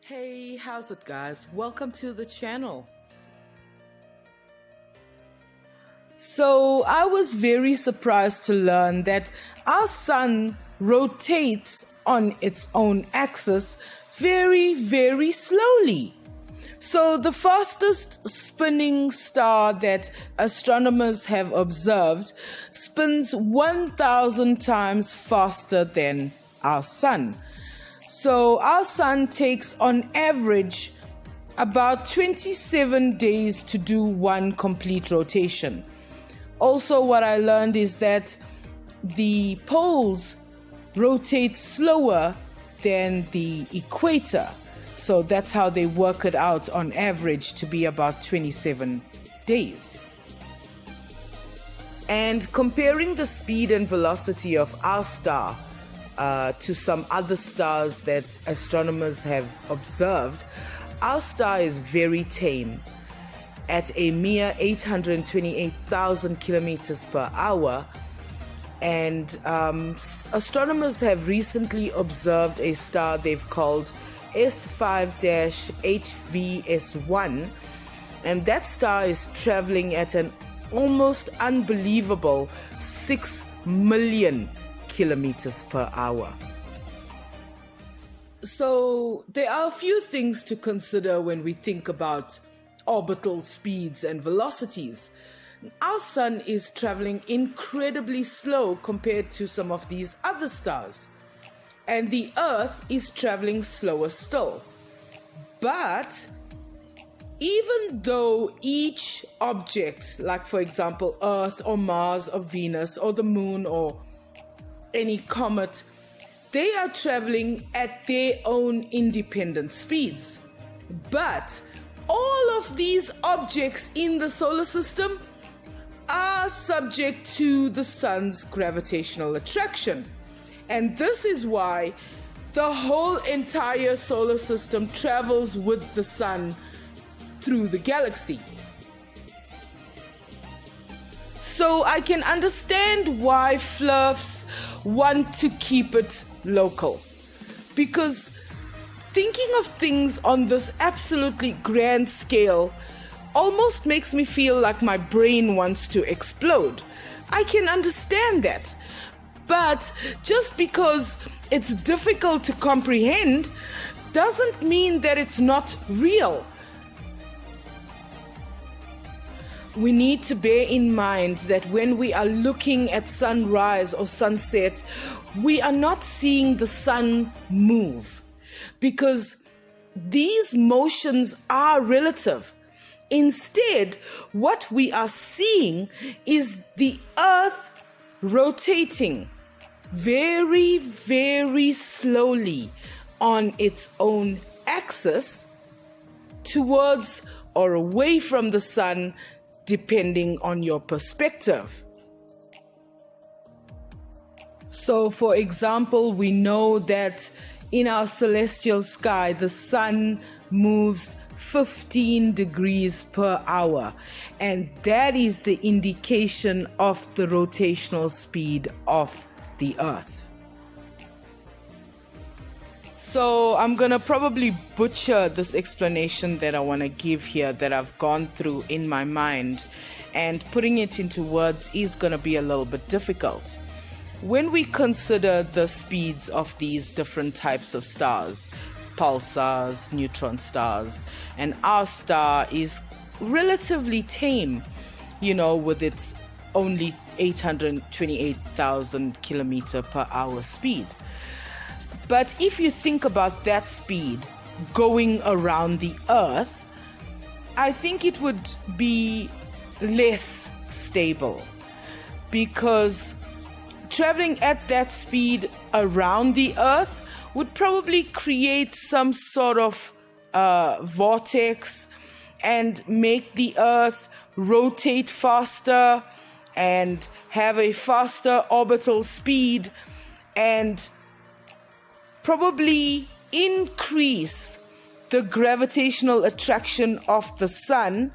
Hey, how's it guys? Welcome to the channel. So I was very surprised to learn that our sun rotates on its own axis very slowly. So the fastest spinning star that astronomers have observed spins 1,000 times faster than our sun. So our sun takes on average about 27 days to do one complete rotation. Also, what I learned is that the poles rotate slower than the equator. So that's how they work it out on average to be about 27 days. And comparing the speed and velocity of our star to some other stars that astronomers have observed, our star is very tame. At a mere 828,000 kilometers per hour, and astronomers have recently observed a star they've called S5-HVS1, and that star is traveling at an almost unbelievable 6 million kilometers per hour. So there are a few things to consider when we think about orbital speeds and velocities. Our sun is traveling incredibly slow compared to some of these other stars, and the Earth is traveling slower still. But even though each object, like for example Earth or Mars or Venus or the Moon or any comet, they are traveling at their own independent speeds. But all of these objects in the solar system are subject to the sun's gravitational attraction. And this is why the whole entire solar system travels with the sun through the galaxy. So I can understand why flurfs want to keep it local, because thinking of things on this absolutely grand scale almost makes me feel like my brain wants to explode. I can understand that. But just because it's difficult to comprehend doesn't mean that it's not real. We need to bear in mind that when we are looking at sunrise or sunset, we are not seeing the sun move, because these motions are relative. Instead, what we are seeing is the Earth rotating very slowly on its own axis towards or away from the sun, depending on your perspective. So, for example, we know that in our celestial sky, the sun moves 15 degrees per hour, and that is the indication of the rotational speed of the Earth. So I'm gonna probably butcher this explanation that I want to give here, that I've gone through in my mind, and putting it into words is gonna be a little bit difficult. When we consider the speeds of these different types of stars, pulsars, neutron stars, and our star is relatively tame, with its only 828,000 kilometer per hour speed. But if you think about that speed going around the Earth, I think it would be less stable, because traveling at that speed around the Earth would probably create some sort of vortex and make the Earth rotate faster and have a faster orbital speed, and probably increase the gravitational attraction of the sun,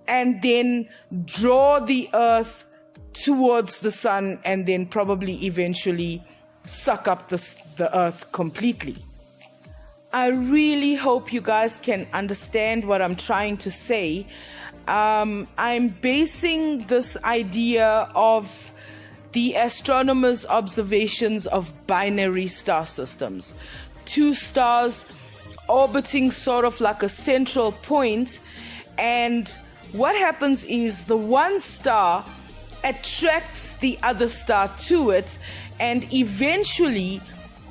and then draw the Earth towards the sun, and then probably eventually suck up the Earth completely. I really hope you guys can understand what I'm trying to say. I'm basing this idea of the astronomers' observations of binary star systems. Two stars orbiting sort of like a central point, and what happens is the one star attracts the other star to it, and eventually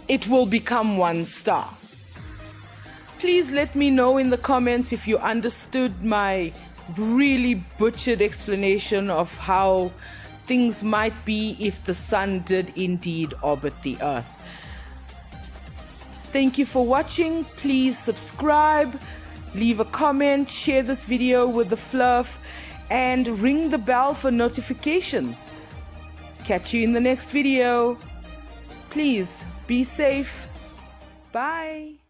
it will become one star. Please let me know in the comments if you understood my really butchered explanation of how things might be if the sun did indeed orbit the earth. Thank you for watching. Please subscribe, leave a comment, share this video with the fluff, and ring the bell for notifications. Catch you in the next video. Please be safe. Bye.